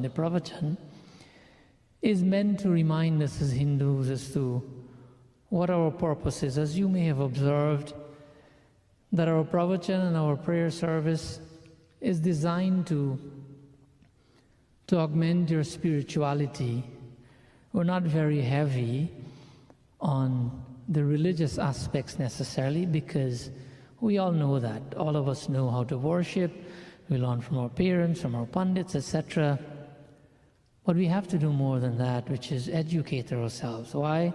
the pravachan, is meant to remind us as Hindus as to what our purpose is. As you may have observed, that our pravachan and our prayer service is designed to augment your spirituality. We're not very heavy on the religious aspects necessarily, because we all know that. All of us know how to worship. We learn from our parents, from our pundits, etc. But we have to do more than that, which is educate ourselves. Why?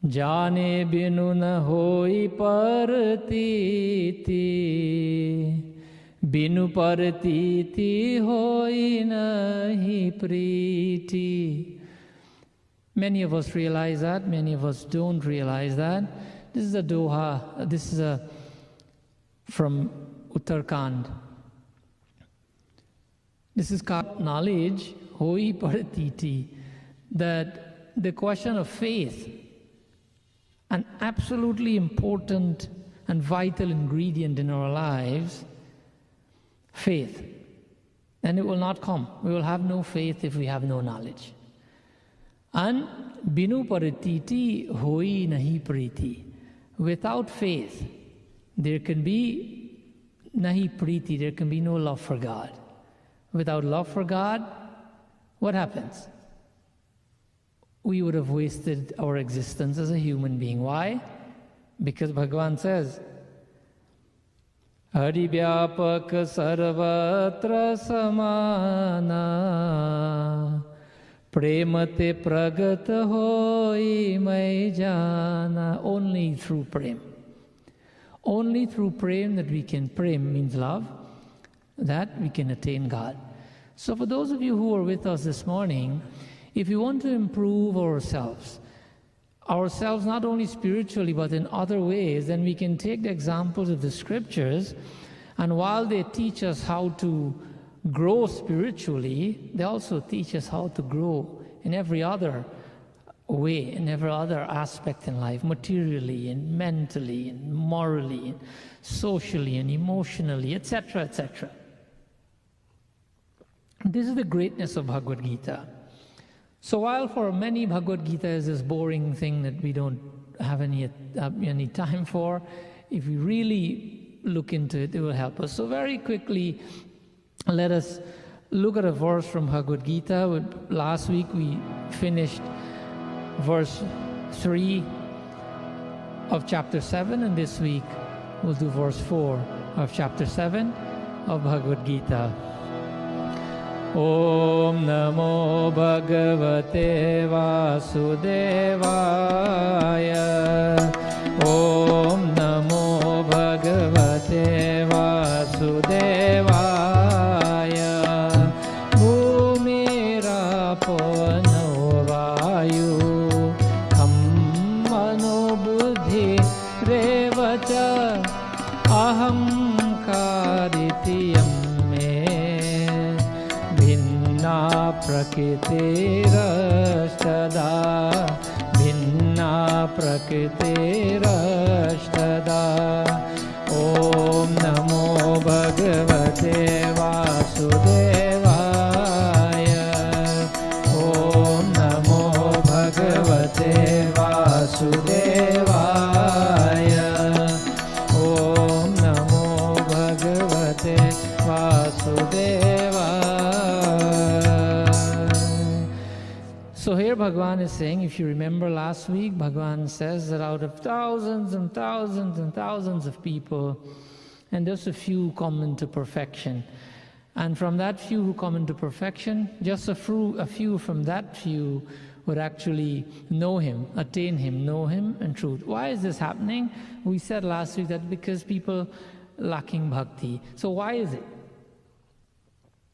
Jane binu na hoi partiti, binu partiti hoi nahi priti. Many of us realize that, many of us don't realize that. This is a doha, this is from Uttarakhand. This is called knowledge, hoi partiti, that the question of faith, an absolutely important and vital ingredient in our lives, faith. And it will not come. We will have no faith if we have no knowledge. And binu parititi hoi nahi priti. Without faith, there can be nahi priti, there can be no love for God. Without love for God, what happens? We would have wasted our existence as a human being. Why? Because Bhagavan says, Hari Vyapak Sarvatra Samana Premate Pragat Hoi Mai Jana. Only through prem. Only through prem that we can, prem means love, that we can attain God. So for those of you who are with us this morning, if you want to improve ourselves not only spiritually but in other ways, then we can take the examples of the scriptures, and while they teach us how to grow spiritually, they also teach us how to grow in every other way, in every other aspect in life, materially and mentally and morally and socially and emotionally, etc., etc. This is the greatness of Bhagavad Gita. So while for many Bhagavad Gita is this boring thing that we don't have any time for, if we really look into it, it will help us. So very quickly, let us look at a verse from Bhagavad Gita. Last week we finished verse 3 of chapter 7, and this week we'll do verse 4 of chapter 7 of Bhagavad Gita. Om Namo Bhagavate Vasudevaya. Om Namo Bhagavate Vasudevaya. Bhumirapo no vayu Kammano buddhi revacha aham karitiyam Prakritirashtada, Bhinna Prakritirashtada. Om Namo Bhagavate Vasudevaya. Om Namo Bhagavate Vasudevaya. Om Namo Bhagavate Vasudevaya. So here Bhagavan is saying, if you remember last week, Bhagavan says that out of thousands and thousands and thousands of people, and just a few come into perfection. And from that few who come into perfection, just a few from that few would actually know Him, attain Him, know Him in truth. Why is this happening? We said last week that because people lacking bhakti. So why is it?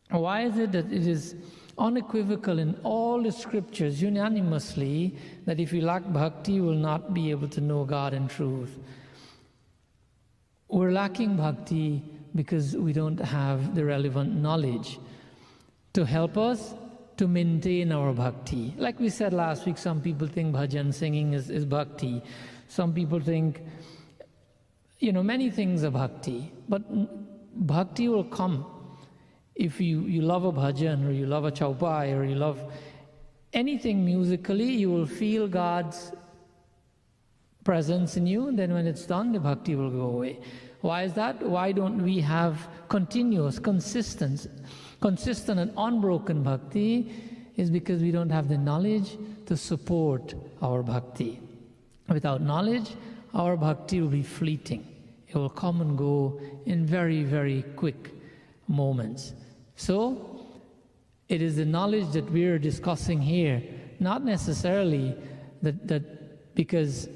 Why is it that it is unequivocal in all the scriptures unanimously that if you lack bhakti, you will not be able to know God in truth? We're lacking bhakti because we don't have the relevant knowledge to help us to maintain our bhakti. Like we said last week, some people think bhajan singing is bhakti. Some people think, many things are bhakti. But bhakti will come If you love a bhajan, or you love a chaupai, or you love anything musically, you will feel God's presence in you, and then when it's done, the bhakti will go away. Why is that? Why don't we have continuous, consistent and unbroken bhakti? Is because we don't have the knowledge to support our bhakti. Without knowledge, our bhakti will be fleeting. It will come and go in very, very quick moments. So, it is the knowledge that we are discussing here, not necessarily that because,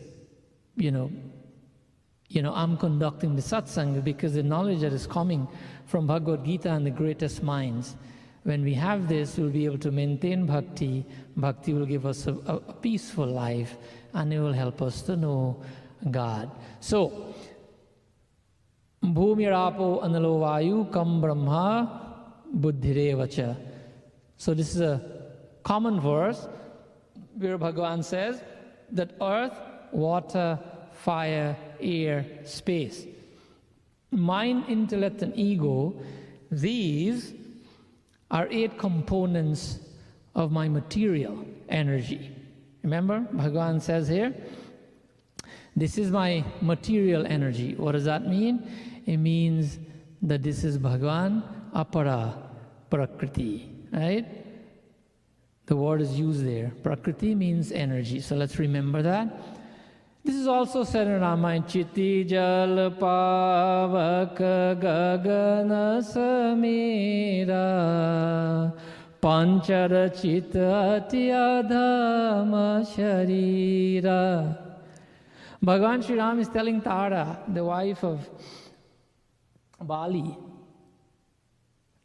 I'm conducting the satsang, because the knowledge that is coming from Bhagavad Gita and the greatest minds. When we have this, we'll be able to maintain bhakti. Bhakti will give us a peaceful life, and it will help us to know God. So, Bhumirapo analo vayu kam brahma buddhirevacha. So this is a common verse where Bhagavan says that earth, water, fire, air, space, mind, intellect, and ego, these are 8 components of my material energy. Remember, Bhagavan says here, this is my material energy. What does that mean? It means that this is Bhagavan apara prakriti, right? The word is used there. Prakriti means energy. So let's remember that. This is also said in Ramayana, Chiti jal pavak gagana samira panchara chitati adhama sharira. Bhagavan Sri Ram is telling Tara, the wife of Bali,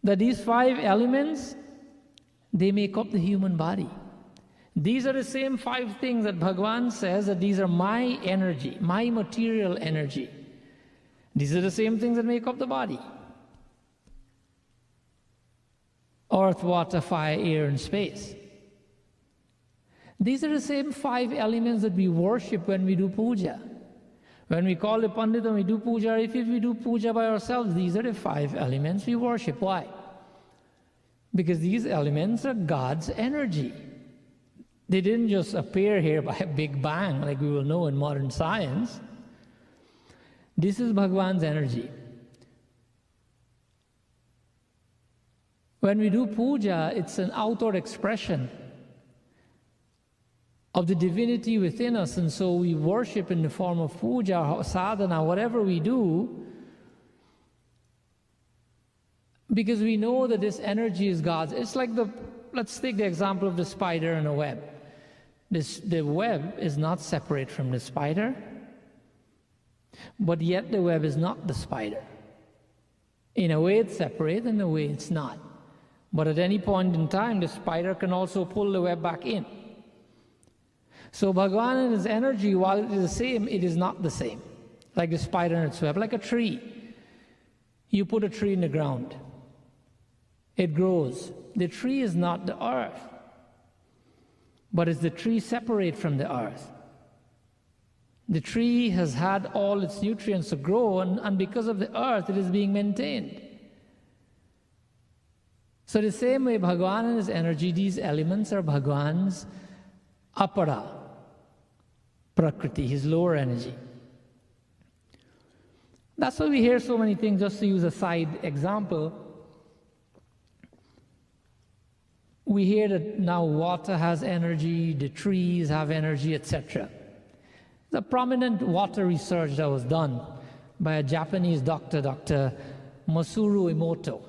that these 5 elements, they make up the human body. These are the same 5 things that Bhagavan says that these are my energy, my material energy. These are the same things that make up the body. Earth, water, fire, air, and space. These are the same 5 elements that we worship when we do puja. When we call the Pandit and we do puja, if we do puja by ourselves, these are the 5 elements we worship. Why? Because these elements are God's energy. They didn't just appear here by a big bang like we will know in modern science. This is Bhagavan's energy. When we do puja, it's an outward expression of the divinity within us, and so we worship in the form of puja, sadhana, whatever we do, because we know that this energy is God's. It's like let's take the example of the spider and a web. The web is not separate from the spider, but yet the web is not the spider. In a way it's separate, in a way it's not. But at any point in time, the spider can also pull the web back in. So Bhagavan and his energy, while it is the same, it is not the same. Like the spider and its web, like a tree. You put a tree in the ground. It grows. The tree is not the earth, but is the tree separate from the earth. The tree has had all its nutrients to grow, and because of the earth, it is being maintained. So the same way Bhagavan and his energy, these elements are Bhagavan's apara, prakriti, his lower energy. That's why we hear so many things. Just to use a side example, we hear that now water has energy, the trees have energy, etc. The prominent water research that was done by a Japanese doctor, Dr. Masaru Emoto.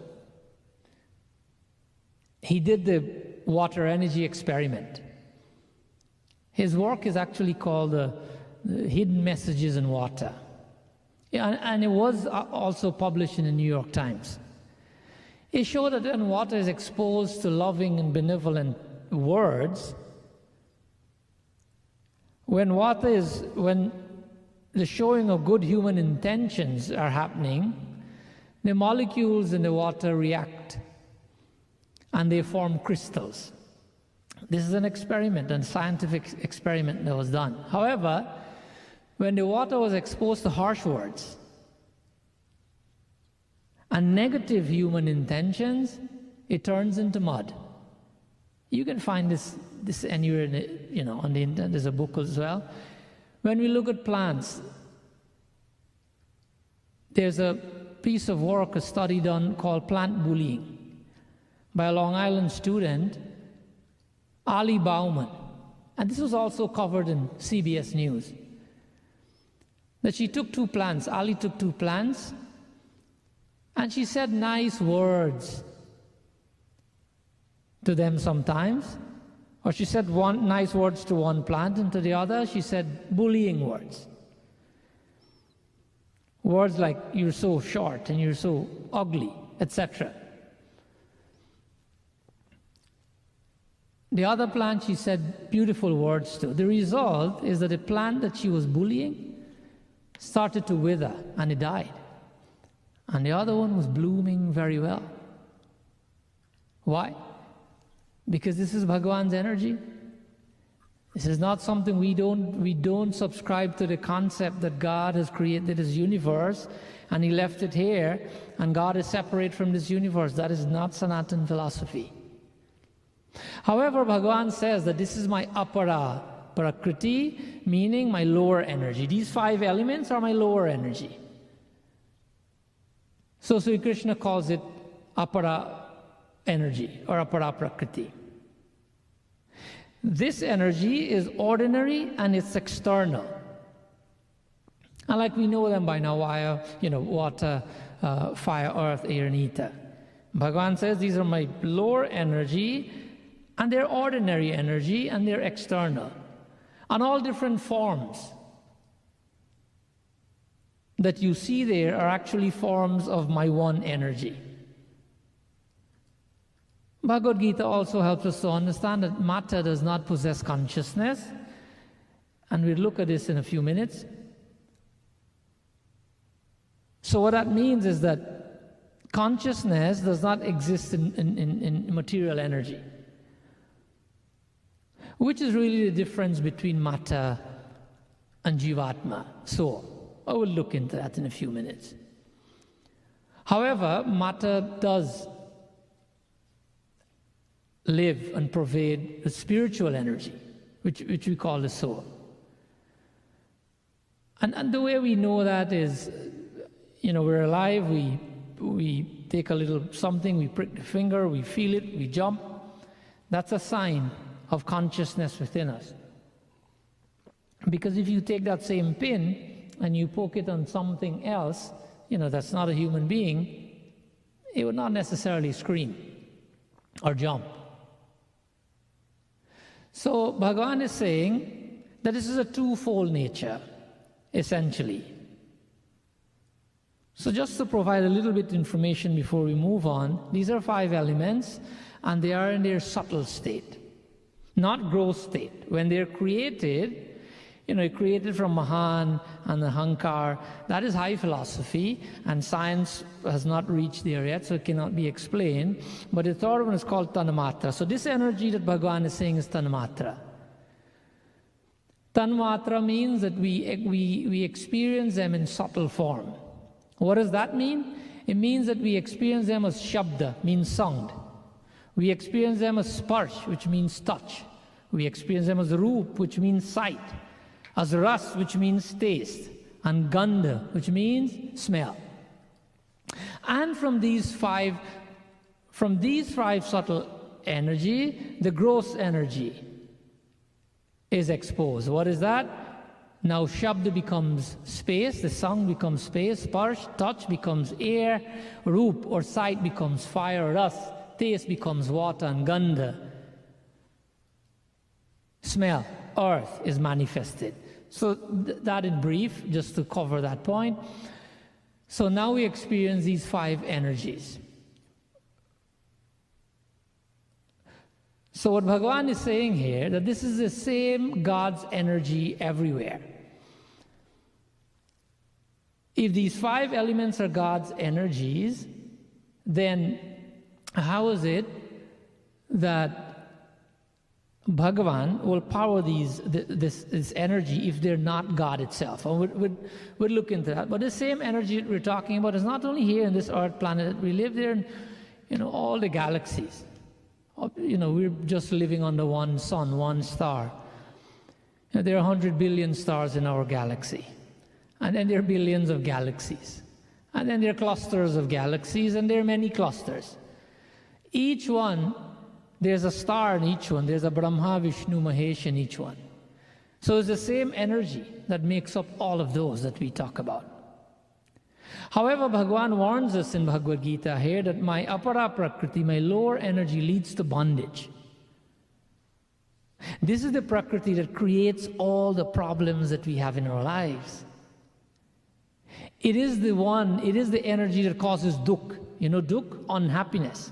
He did the water energy experiment. His work is actually called the Hidden Messages in Water. And it was also published in the New York Times. It showed that when water is exposed to loving and benevolent words, when the showing of good human intentions are happening, the molecules in the water react and they form crystals. This is an experiment, a scientific experiment that was done. However, when the water was exposed to harsh words and negative human intentions, it turns into mud. You can find this anywhere on the internet. There's a book as well. When we look at plants, there's a piece of work, a study done called plant bullying by a Long Island student, Ali Bauman. And this was also covered in CBS News. That she took two plants, Ali took two plants, and she said nice words to them sometimes. Or she said nice words to one plant, and to the other she said bullying words. Words like, you're so short and you're so ugly, etc. The other plant she said beautiful words to. The result is that the plant that she was bullying started to wither and it died. And the other one was blooming very well. Why? Because this is Bhagavan's energy. This is not something we don't subscribe to the concept that God has created this universe and He left it here and God is separate from this universe. That is not Sanatana philosophy. However, Bhagavan says that this is my apara prakriti, meaning my lower energy. These 5 elements are my lower energy. So Sri Krishna calls it apara energy or apara prakriti. This energy is ordinary and it's external. And like we know them by now, water, fire, earth, air, and ether. Bhagavan says these are my lower energy, and they're ordinary energy, and they're external. And all different forms that you see there are actually forms of my one energy. Bhagavad Gita also helps us to understand that matter does not possess consciousness, and we'll look at this in a few minutes. So what that means is that consciousness does not exist in material energy, which is really the difference between matter and jivatma. So I will look into that in a few minutes. However, matter does live and pervade the spiritual energy, which we call the soul. And the way we know that is, we're alive, we take a little something, we prick the finger, we feel it, we jump. That's a sign of consciousness within us. Because if you take that same pin and you poke it on something else, that's not a human being, it would not necessarily scream or jump. So Bhagavan is saying that this is a twofold nature, essentially. So just to provide a little bit of information before we move on, these are 5 elements, and they are in their subtle state, not gross state. When they're created, created from Mahan and the Hankar, that is high philosophy, and science has not reached there yet, so it cannot be explained. But the third one is called Tanmatra. So this energy that Bhagavan is saying is Tanmatra. Tanmatra means that we experience them in subtle form. What does that mean? It means that we experience them as Shabda, means sound. We experience them as Sparsh, which means touch. We experience them as Roop, which means sight. As Ras, which means taste. And Gandha, which means smell. And from these five subtle energy, the gross energy is exposed. What is that? Now Shabda becomes space, the sound becomes space, Sparsh, touch becomes air, Roop or sight becomes fire, Ras, taste becomes water, and Gandha, smell, earth, is manifested. So that in brief, just to cover that point. So now we experience these 5 energies. So what Bhagavan is saying here, that this is the same God's energy everywhere. If these 5 elements are God's energies, then how is it that Bhagavan will power this energy if they're not God itself. And we'll look into that. But the same energy that we're talking about is not only here in this earth planet that we live there, in all the galaxies. We're just living under one sun, one star. There are 100 billion stars in our galaxy. And then there are billions of galaxies. And then there are clusters of galaxies, and there are many clusters. Each one, there's a star in each one. There's a Brahma, Vishnu, Mahesh in each one. So it's the same energy that makes up all of those that we talk about. However, Bhagavan warns us in Bhagavad Gita here that my apara prakriti, my lower energy, leads to bondage. This is the prakriti that creates all the problems that we have in our lives. It is the energy that causes dukh. Dukh, unhappiness.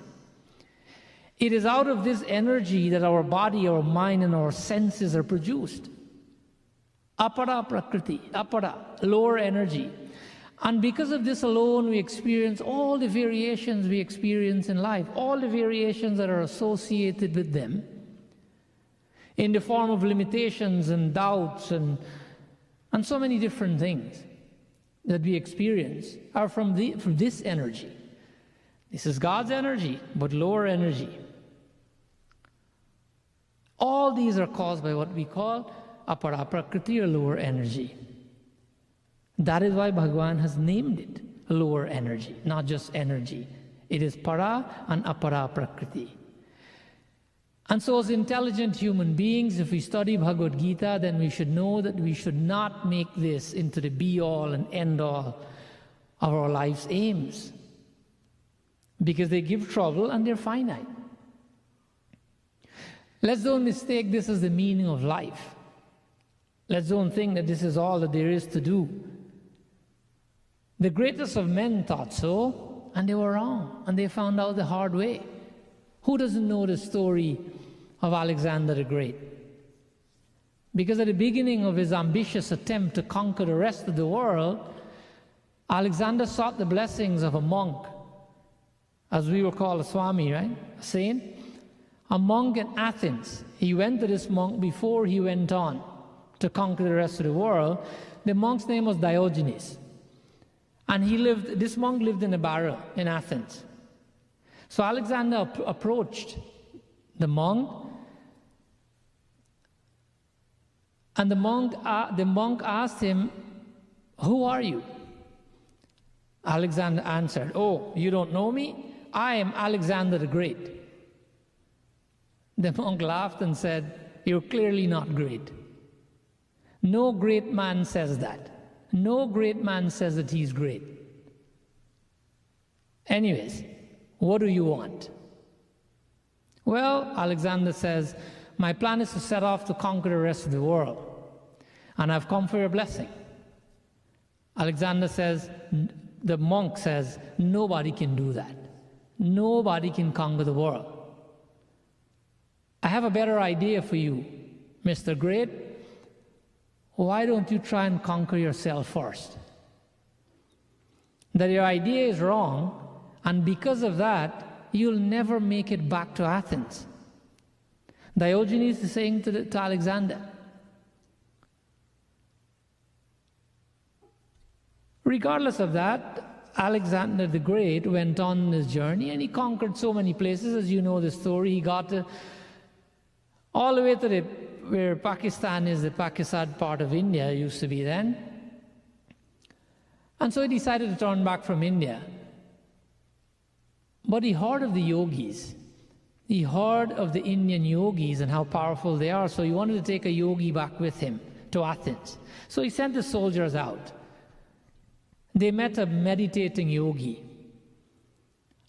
It is out of this energy that our body, our mind, and our senses are produced. Apara prakriti, apara, lower energy. And because of this alone, we experience all the variations we experience in life, all the variations that are associated with them, in the form of limitations and doubts and so many different things that we experience are from this energy. This is God's energy, but lower energy. All these are caused by what we call apara prakriti, or lower energy. That is why Bhagavan has named it lower energy, not just energy. It is para and apara prakriti. And so as intelligent human beings, if we study Bhagavad Gita, then we should know that we should not make this into the be-all and end-all of our life's aims, because they give trouble and they're finite. Let's don't mistake this as the meaning of life. Let's don't think that this is all that there is to do. The greatest of men thought so, and they were wrong, and they found out the hard way. Who doesn't know the story of Alexander the Great? Because at the beginning of his ambitious attempt to conquer the rest of the world, Alexander sought the blessings of a monk, as we will call a Swami, right? A saint. A monk in Athens. He went to this monk before he went on to conquer the rest of the world. The monk's name was Diogenes. And this monk lived in a barrel in Athens. So Alexander approached the monk, and the monk asked him, "Who are you?" Alexander answered, "Oh, you don't know me? I am Alexander the Great." The monk laughed and said, "You're clearly not great. No great man says that. No great man says that he's great. Anyways, what do you want?" Well, Alexander says, "My plan is to set off to conquer the rest of the world, and I've come for your blessing." The monk says, "Nobody can do that. Nobody can conquer the world. I have a better idea for you, Mr. Great. Why don't you try and conquer yourself first? That your idea is wrong, and because of that, you'll never make it back to Athens." Diogenes is saying to Alexander. Regardless of that, Alexander the Great went on his journey, and he conquered so many places. As you know the story, he got all the way to where Pakistan is, the Pakistan part of India used to be then. And so he decided to turn back from India. But he heard of the yogis. He heard of the Indian yogis and how powerful they are, so he wanted to take a yogi back with him to Athens. So he sent the soldiers out. They met a meditating yogi.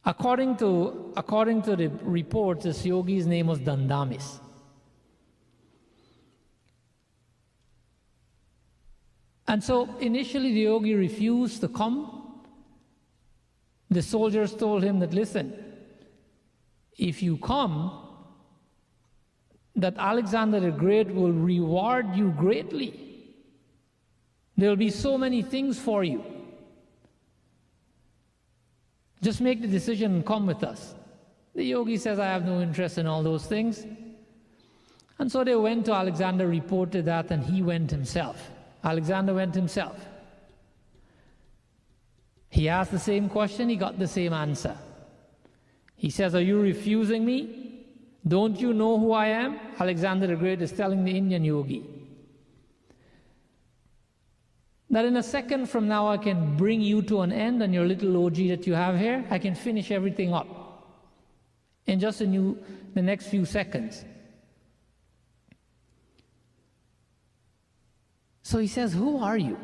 According to the reports, this yogi's name was Dandamis. And so initially the yogi refused to come. The soldiers told him that, "Listen, if you come, that Alexander the Great will reward you greatly. There will be so many things for you. Just make the decision and come with us." The yogi says, "I have no interest in all those things." And so they went to Alexander, reported that, and he went himself. Alexander went himself. He asked the same question, he got the same answer. He says, are you refusing me? Don't you know who I am? Alexander the Great is telling the Indian yogi that in a second from now I can bring you to an end and your little OG that you have here, I can finish everything up in just the next few seconds. So he says, who are you?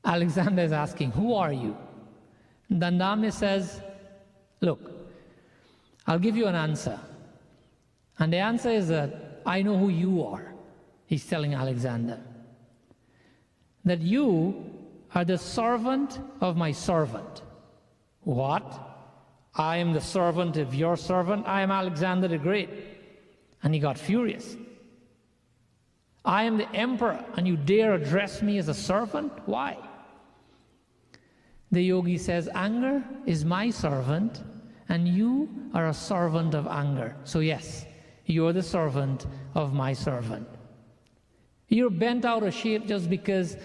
Alexander is asking, who are you? Dandami says, look, I'll give you an answer. And the answer is that I know who you are. He's telling Alexander that you are the servant of my servant. What? I am the servant of your servant. I am Alexander the Great. And he got furious. I am the emperor, and you dare address me as a servant? Why? The yogi says, anger is my servant, and you are a servant of anger. So yes, you're the servant of my servant. You're bent out of shape just because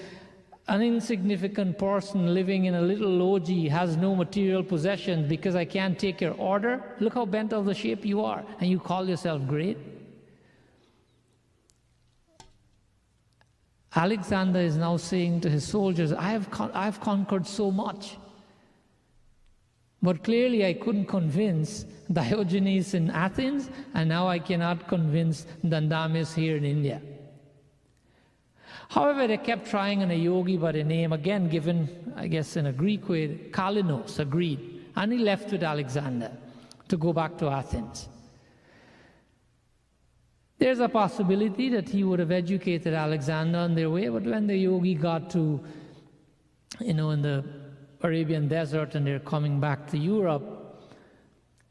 an insignificant person living in a little loji has no material possessions because I can't take your order. Look how bent out of shape you are, and you call yourself great. Alexander is now saying to his soldiers, I've conquered so much. But clearly I couldn't convince Diogenes in Athens, and now I cannot convince Dandamis here in India. However, they kept trying, and a yogi by the name, again given, I guess in a Greek way, Kalinos, agreed. And he left with Alexander to go back to Athens. There's a possibility that he would have educated Alexander on their way, but when the yogi got to, in the Arabian desert and they're coming back to Europe,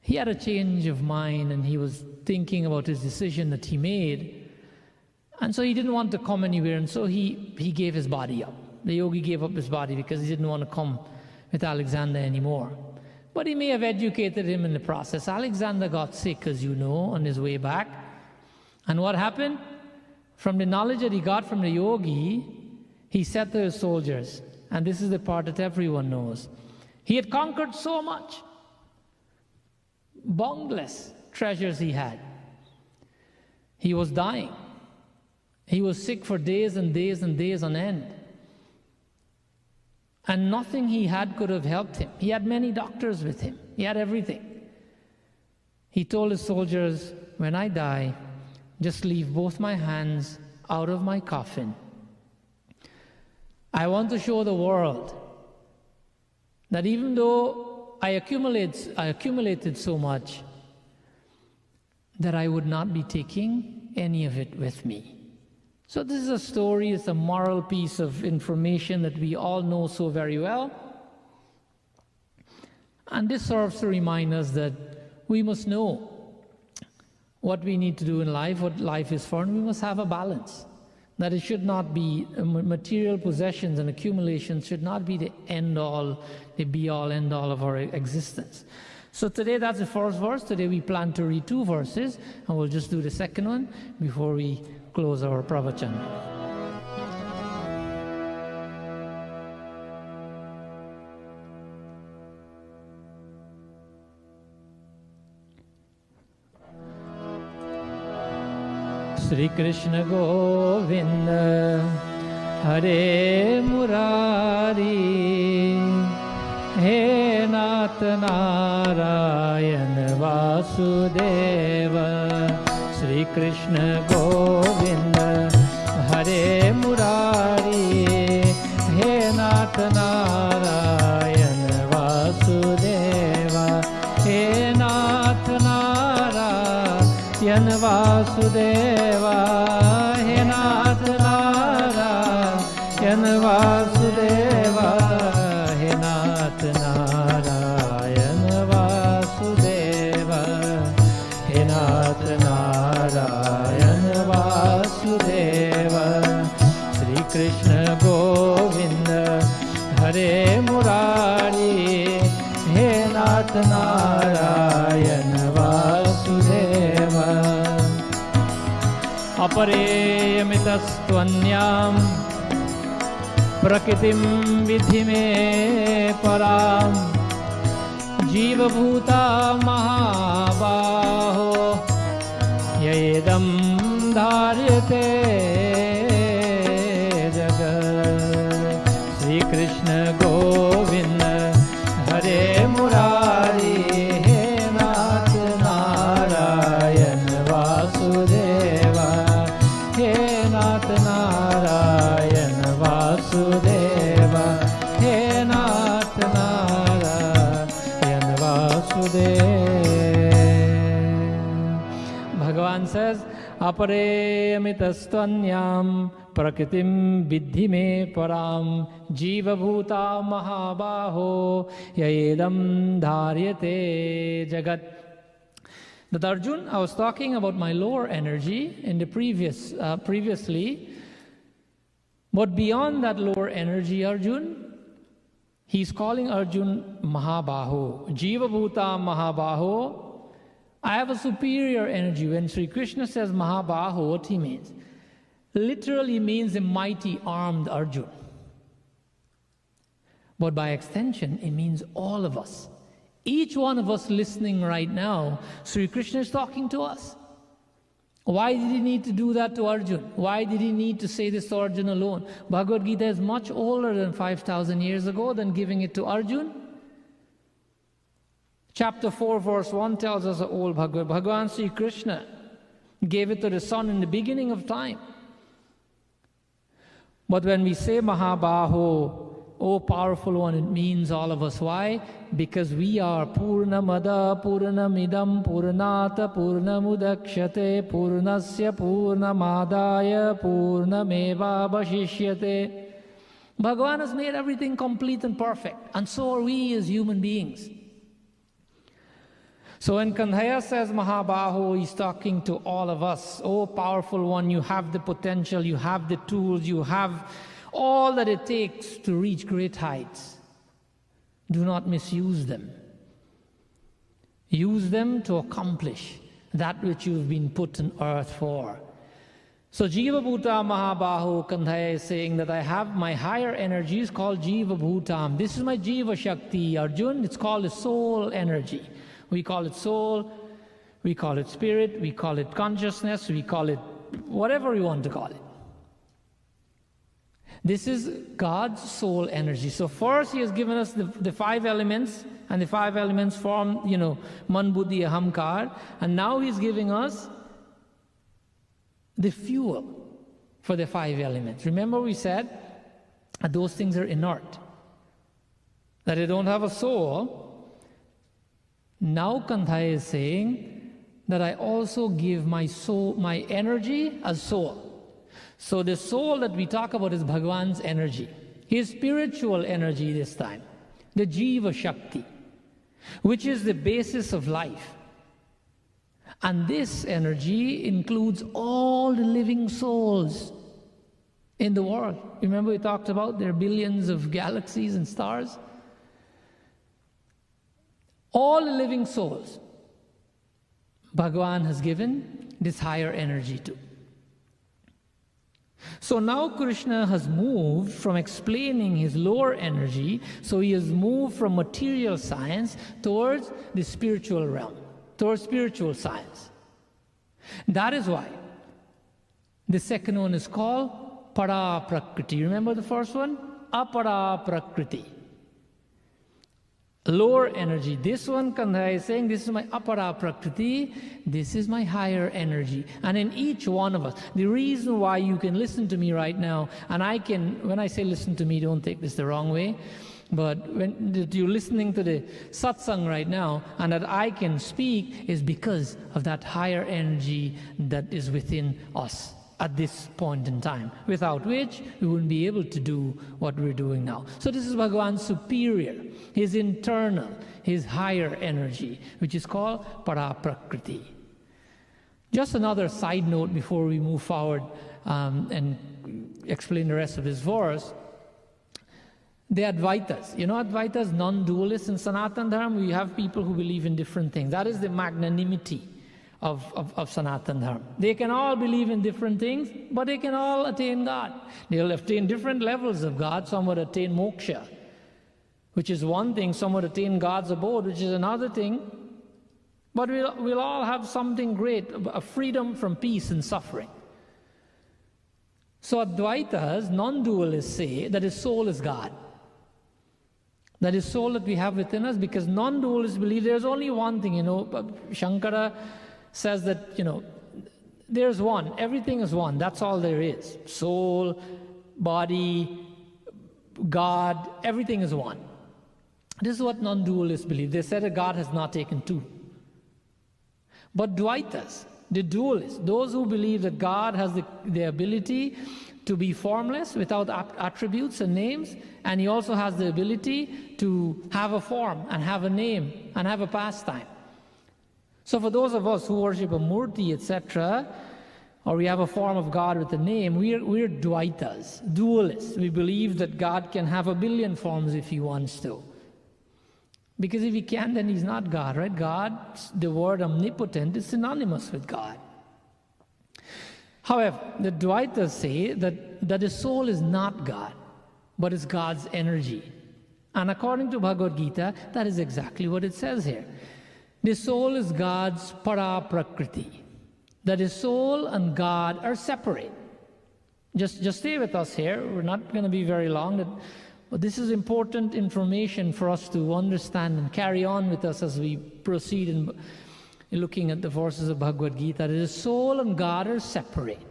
he had a change of mind and he was thinking about his decision that he made. And so he didn't want to come anywhere, and so he gave his body up. The yogi gave up his body because he didn't want to come with Alexander anymore. But he may have educated him in the process. Alexander got sick, as you know, on his way back. And what happened? From the knowledge that he got from the yogi, he said to his soldiers, and this is the part that everyone knows, he had conquered so much, boundless treasures he had. He was dying. He was sick for days and days and days on end. And nothing he had could have helped him. He had many doctors with him. He had everything. He told his soldiers, when I die, just leave both my hands out of my coffin. I want to show the world that even though I accumulated so much, that I would not be taking any of it with me. So this is a story, it's a moral piece of information that we all know so very well. And this serves to remind us that we must know what we need to do in life, what life is for, and we must have a balance. That it should not be, material possessions and accumulations should not be the end-all, the be-all, end-all of our existence. So today that's the first verse. Today we plan to read 2 verses, and we'll just do the second one before we close our pravachan. Shri Krishna Govinda Hare Murari He Nath Narayan Vasudeva Shri Krishna Govinda Hare Murari He Nath Narayan Vasudeva He Nath Narayan Vasudeva He Nath Narayan Vasudeva He Nath Narayan Vasudeva He Nath Narayan Vasudeva Shri Krishna Govinda Hare Murari He Nath Narayan Vasudeva अपरेयमितस्त्वन्यां प्रकृतिं विद्धि मे परां जीवभूता महाबाहो येदं धार्यते जगत्। श्री कृष्ण गोविंद हरे मुरारी, हे नाथ नारायण वासुदेवा, हे नाथ नारायण वासुदेवा, हे नाथ Narayan Vasudev. Bhagavan says, अपरेयमितस्त्वन्यां प्रकृतिं विद्धि मे परां जीवभूता महाबाहो येदं धार्यते जगत्। That Arjun, I was talking about my lower energy in the previously, but beyond that lower energy, Arjun, he's calling Arjun Mahabaho, Jiva Bhuta Mahabaho. I have a superior energy. When Sri Krishna says Mahabaho, what he means? Literally means a mighty armed Arjun. But by extension, it means all of us. Each one of us listening right now, Sri Krishna is talking to us. Why did he need to do that to Arjun? Why did he need to say this to Arjun alone? Bhagavad Gita is much older than 5,000 years ago than giving it to Arjun. Chapter 4, verse 1 tells us old Bhagavan Sri Krishna gave it to the sun in the beginning of time. But when we say Mahabaho, O powerful one, it means all of us. Why? Because we are Purnamada Purnamidam Purnata Purnamudakshate Purnasya Purnamadaya Purnameva Vashishyate. Bhagavan has made everything complete and perfect, and so are we as human beings. So when Kanhaya says Mahabaho, he's talking to all of us. Oh powerful one, you have the potential, you have the tools, you have all that it takes to reach great heights. Do not misuse them. Use them to accomplish that which you've been put on earth for. So Jiva Bhuta Mahabaho, Kandhaya is saying that I have my higher energies called Jiva Bhutam. This is my Jiva Shakti, Arjun. It's called the soul energy. We call it soul, we call it spirit, we call it consciousness, we call it whatever we want to call it. This is God's soul energy. So first he has given us the 5 elements, and the 5 elements form, Man, Buddhi, Ahamkar, and now he's giving us the fuel for the 5 elements. Remember we said that those things are inert, that they don't have a soul. Now Kanthai is saying that I also give my soul, my energy as soul. So the soul that we talk about is Bhagavan's energy, his spiritual energy this time, the Jiva Shakti, which is the basis of life. And this energy includes all the living souls in the world. Remember we talked about there are billions of galaxies and stars? All the living souls, Bhagavan has given this higher energy to. So now Krishna has moved from explaining his lower energy, so he has moved from material science towards the spiritual realm, towards spiritual science. That is why the second one is called Para Prakriti. Remember the first one? Apara Prakriti. Lower energy. This one, Kandhaya is saying, this is my Apara Prakriti, this is my higher energy. And in each one of us, the reason why you can listen to me right now, and I can, when I say listen to me, don't take this the wrong way, but when you're listening to the satsang right now, and that I can speak, is because of that higher energy that is within us at this point in time, without which we wouldn't be able to do what we're doing now. So this is Bhagavan's superior, his internal, his higher energy, which is called Paraprakriti. Just another side note before we move forward and explain the rest of his verse. The Advaitas. You know Advaitas, non-dualists in Sanatana Dharma, we have people who believe in different things. That is the magnanimity of Sanatana Dharma. They can all believe in different things, but they can all attain God. They'll attain different levels of God. Some would attain moksha, which is one thing. Some would attain God's abode, which is another thing. But we'll all have something great, a freedom from peace and suffering. So Advaitas, non-dualists, say that his soul is God. That is soul that we have within us, because non-dualists believe there's only one thing. Shankara says that, there's one. Everything is one. That's all there is. Soul, body, God, everything is one. This is what non-dualists believe. They said that God has not taken two. But Dvaitas, the dualists, those who believe that God has the ability to be formless without attributes and names, and he also has the ability to have a form and have a name and have a pastime. So for those of us who worship a murti, etc., or we have a form of God with a name, we're Dvaitas, dualists. We believe that God can have a billion forms if he wants to. Because if he can, then he's not God, right? God, the word omnipotent, is synonymous with God. However, the Dvaitas say that the soul is not God, but is God's energy. And according to Bhagavad Gita, that is exactly what it says here. The soul is God's para prakriti. That the soul and God are separate. Just stay with us here. We're not going to be very long. But this is important information for us to understand and carry on with us as we proceed in looking at the verses of Bhagavad Gita. The soul and God are separate,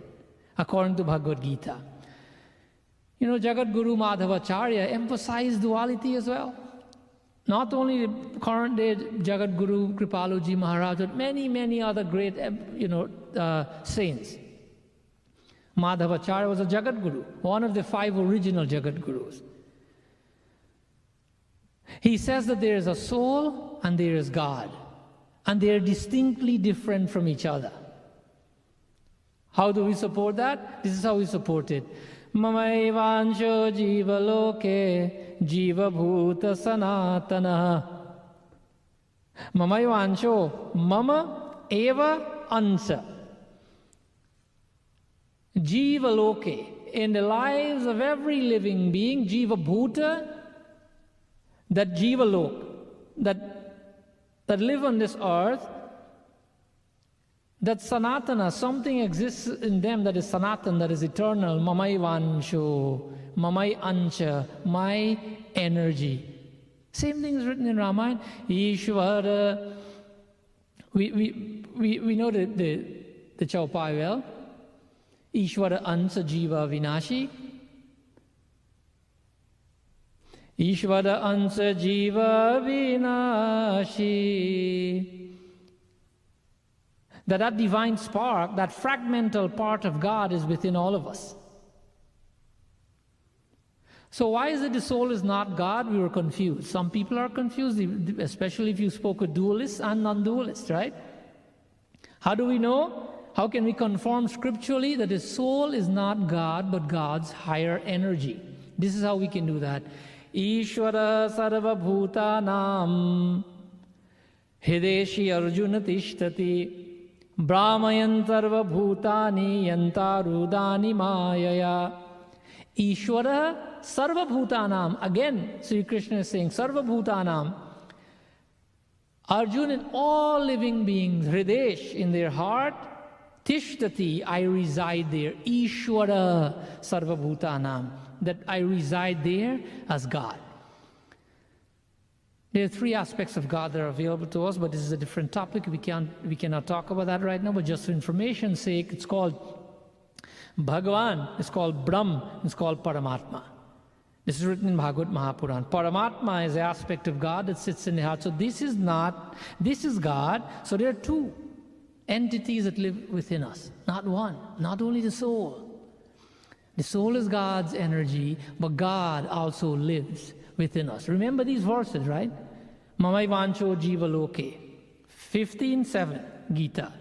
according to Bhagavad Gita. Jagat Guru Madhavacharya emphasized duality as well. Not only the current day Jagat Guru Kripaluji Maharaj, but many, many other great, saints. Madhavacharya was a Jagat Guru, one of the 5 original Jagat Gurus. He says that there is a soul and there is God, and they are distinctly different from each other. How do we support that? This is how we support it. Mamaivansho jiva loke jiva bhuta sanatana. Mamaivansho mama eva ansa. Jiva loke, in the lives of every living being, jiva bhuta, that jiva lok, that live on this earth, that sanatana, something exists in them that is sanatan, that is eternal. Mamai vansho, mamai ancha, my energy. Same thing is written in Ramayana. Ishvara. We know the Chaupai well. Ishvara ansa jiva vinashi. Ishvara ansa jiva vinashi. That divine spark, that fragmental part of God is within all of us. So why is it the soul is not God? We were confused. Some people are confused, especially if you spoke with dualists and non-dualists, right? How do we know? How can we confirm scripturally that the soul is not God, but God's higher energy? This is how we can do that. Ishvara sarva bhutanam hideshi arjuna tishtati brahmayan sarva bhutani yantarudani mayaya. Ishvara sarva bhutanam. Again, Sri Krishna is saying sarva bhutanam. Arjuna and all living beings, hridesh, in their heart, tishtati, I reside there. Ishvara sarva bhutanam, that I reside there as God. There are 3 aspects of God that are available to us, but this is a different topic. We cannot talk about that right now, but just for information's sake, it's called Bhagavan, it's called Brahm, it's called Paramatma. This is written in Bhagavad Mahapuran. Paramatma is the aspect of God that sits in the heart. So this is God. So there are 2 entities that live within us, not one, not only the soul. The soul is God's energy, but God also lives within us. Remember these verses, right? Mamai vancho jiva loke. 15:7, Gita.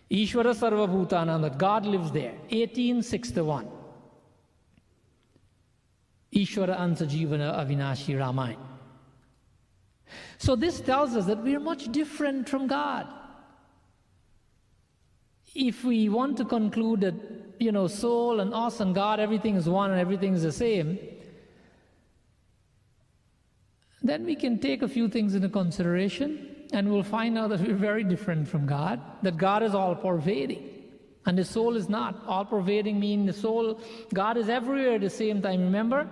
Ishvara sarva bhutanam, that God lives there. 18:6-1. Ishvara ansa jivana avinashi Ramayana. So this tells us that we are much different from God. if we want to conclude that, soul and us and God, everything is one and everything is the same, then we can take a few things into consideration and we'll find out that we're very different from God, that God is all-pervading and the soul is not. All-pervading means the soul, God is everywhere at the same time. Remember?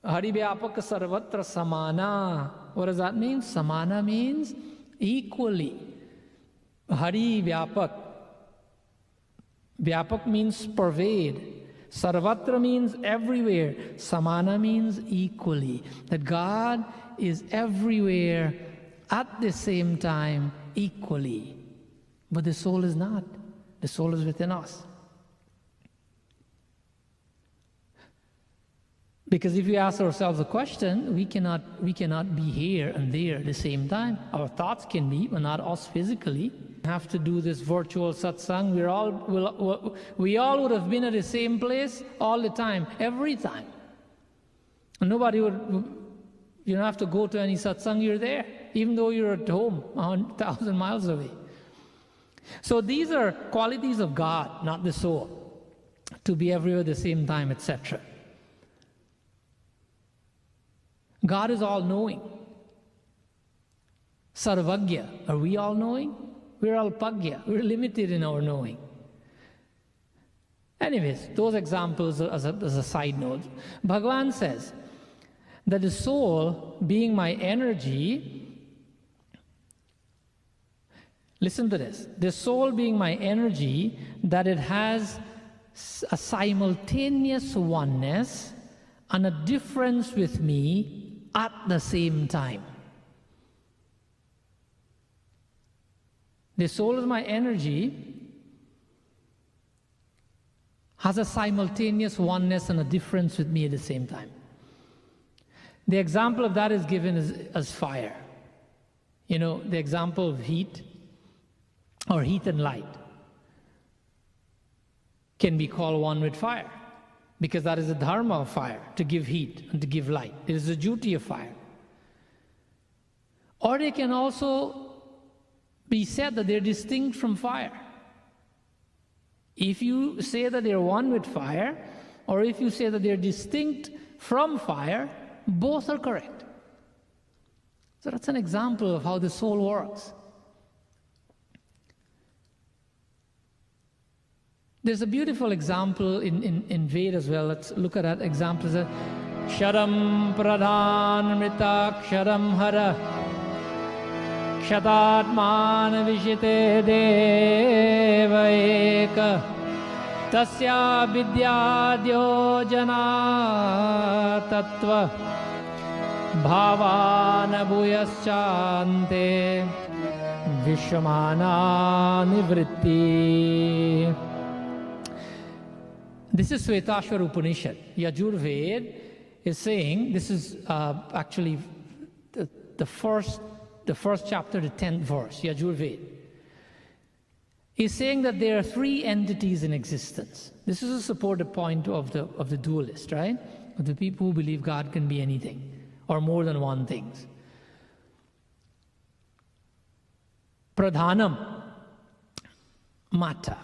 Hari Vyapaka Sarvatra Samana. What does that mean? Samana means equally. Hari Vyapak. Vyapak means pervade. Sarvatra means everywhere. Samana means equally. That God is everywhere at the same time equally. But the soul is not. The soul is within us. Because if we ask ourselves a question, we cannot be here and there at the same time. Our thoughts can be, but not us physically. We have to do this virtual satsang. We all would have been at the same place all the time, every time. And nobody would, you don't have to go to any satsang, you're there, even though you're at home, 1,000 miles away. So these are qualities of God, not the soul, to be everywhere at the same time, etc. God is all-knowing. Sarvagya, are we all-knowing? We're alpagya, we're limited in our knowing. Anyways, those examples as a side note. Bhagavan says that the soul, being my energy, listen to this, the soul being my energy, that it has a simultaneous oneness and a difference with me at the same time. The soul is my energy, has a simultaneous oneness and a difference with me at the same time. The example of that is given as fire. The example of heat, or heat and light, can be called one with fire, because that is the dharma of fire, to give heat and to give light. It is the duty of fire. Or they can also be said that they're distinct from fire. If you say that they're one with fire, or if you say that they're distinct from fire, both are correct. So that's an example of how the soul works. There's a beautiful example in Veda as well. Let's look at that example. Sharam pradhan mritak sharam hara Kshatatman vishite deva eka tasya vidyadyo jana tattva bhavana bhuyaschante vishwamana nivritti. This is Svetashwara Upanishad. Yajurved is saying, this is actually the first chapter, the 10th verse, Yajurved. Is saying that there are three entities in existence. This is to support the point of the dualist, right? Of the people who believe God can be anything, or more than one thing. Pradhanam, matter.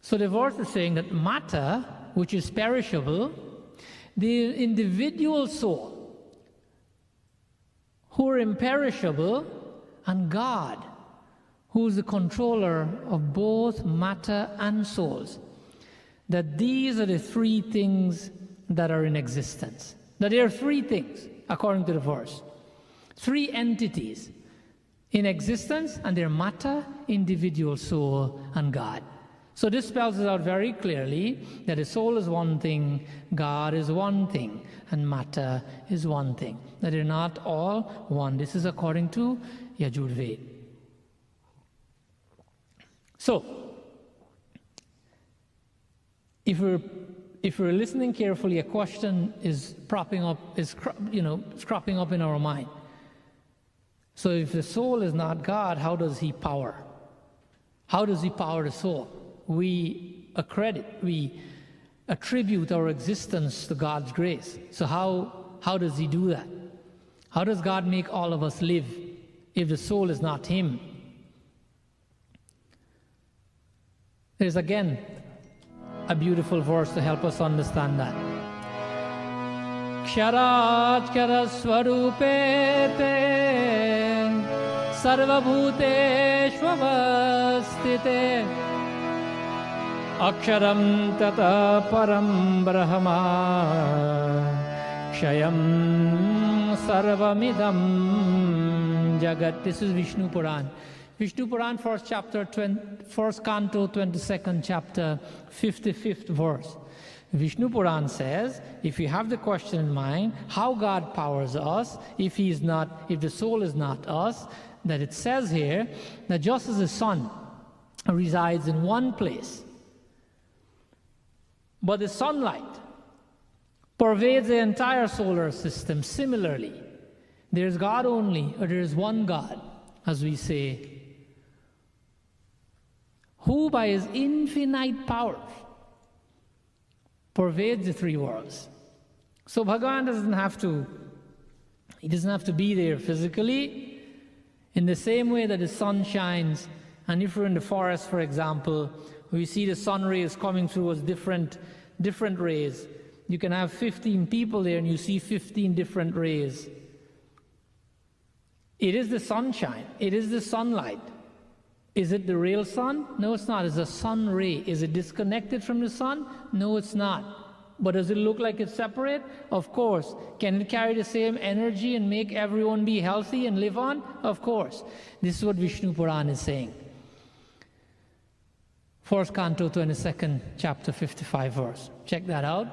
So the verse is saying that matter, which is perishable, the individual soul, who are imperishable, and God, who is the controller of both matter and souls, that these are the three things that are in existence. That there are three things, according to the verse. Three entities in existence, and they're matter, individual soul, and God. So this spells it out very clearly that the soul is one thing, God is one thing, and matter is one thing. That they're not all one. This is according to Yajurved. So, if we're listening carefully, a question is cropping up in our mind. So if the soul is not God, how does he power? How does he power the soul? We attribute our existence to God's grace. So how does he do that? How does God make all of us live if the soul is not him? There's again a beautiful verse to help us understand that. Ksharat kara swarupete sarvabhuteshvavastite aksharam tata param brahma kshayam sarvamidam jagat. This is Vishnu Puran. Vishnu Puran, first chapter, first canto, 22nd chapter, 55th verse. Vishnu Puran says, if you have the question in mind, how God powers us, if the soul is not us, that it says here that just as the sun resides in one place, but the sunlight pervades the entire solar system, similarly, there is God only, or there is one God, as we say, who by his infinite powers pervades the three worlds. So Bhagavan doesn't have to be there physically, in the same way that the sun shines, and if you're in the forest, for example, we see the sun rays coming through as different rays. You can have 15 people there and you see 15 different rays. It is the sunshine, it is the sunlight. Is it the real sun? No, it's not. It's a sun ray. Is it disconnected from the sun? No, it's not. But does it look like it's separate? Of course. Can it carry the same energy and make everyone be healthy and live on? Of course. This is what Vishnu Puran is saying. First canto, 22nd chapter, 55 verse. Check that out.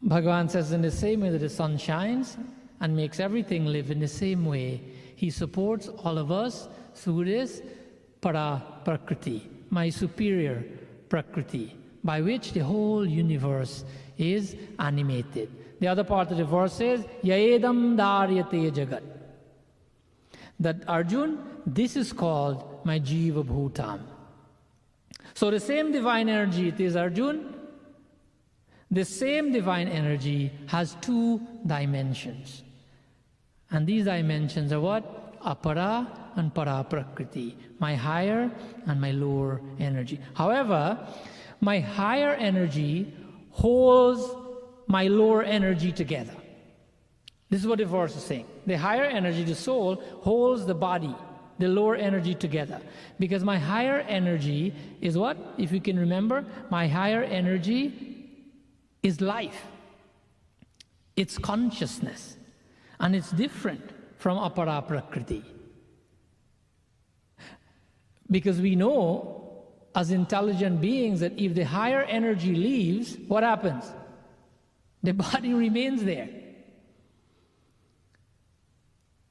Bhagavan says, in the same way that the sun shines and makes everything live, in the same way, he supports all of us through this para prakriti, my superior prakriti, by which the whole universe is animated. The other part of the verse says, Yaedam daryate jagat. That Arjun, this is called my jiva bhutam. So the same divine energy it is, Arjun, the same divine energy has two dimensions. And these dimensions are what? Apara and para prakriti, my higher and my lower energy. However, my higher energy holds my lower energy together. This is what the verse is saying. The higher energy, the soul, holds the body, the lower energy together. Because my higher energy is what? If you can remember, my higher energy is life. It's consciousness. And it's different from apara prakriti. Because we know, as intelligent beings, that if the higher energy leaves, what happens? The body remains there.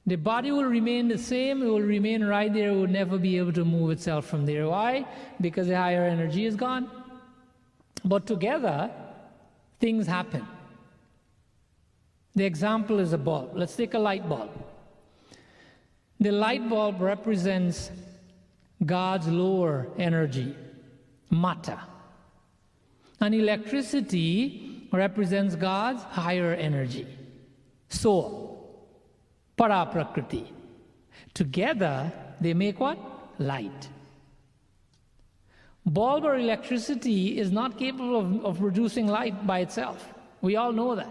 The body will remain the same, it will remain right there, it will never be able to move itself from there. Why? Because the higher energy is gone. But together, things happen. The example is a bulb. Let's take a light bulb. The light bulb represents God's lower energy, matter. And electricity represents God's higher energy, soul, para prakriti. Together, they make what? Light. Bulb or electricity is not capable of producing light by itself. We all know that.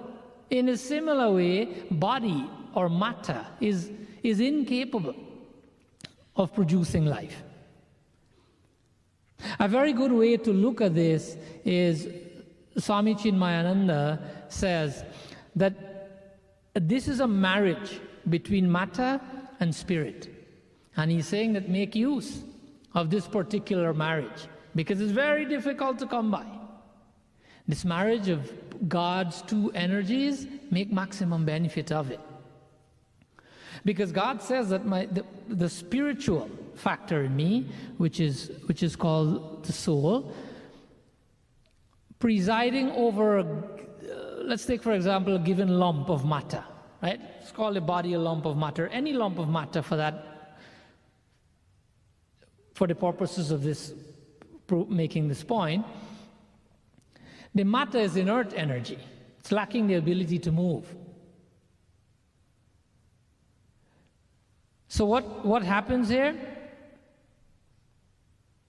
In a similar way, body or matter is incapable of producing life. A very good way to look at this is Swami Chinmayananda says that this is a marriage between matter and spirit. And he's saying that make use of this particular marriage because it's very difficult to come by. This marriage of God's two energies, make maximum benefit of it. Because God says that the spiritual factor in me, which is called the soul, presiding over, let's take for example a given lump of matter, right? Let's call the body a lump of matter, any lump of matter for the purposes of this, making this point. The matter is inert energy. It's lacking the ability to move. So what happens here?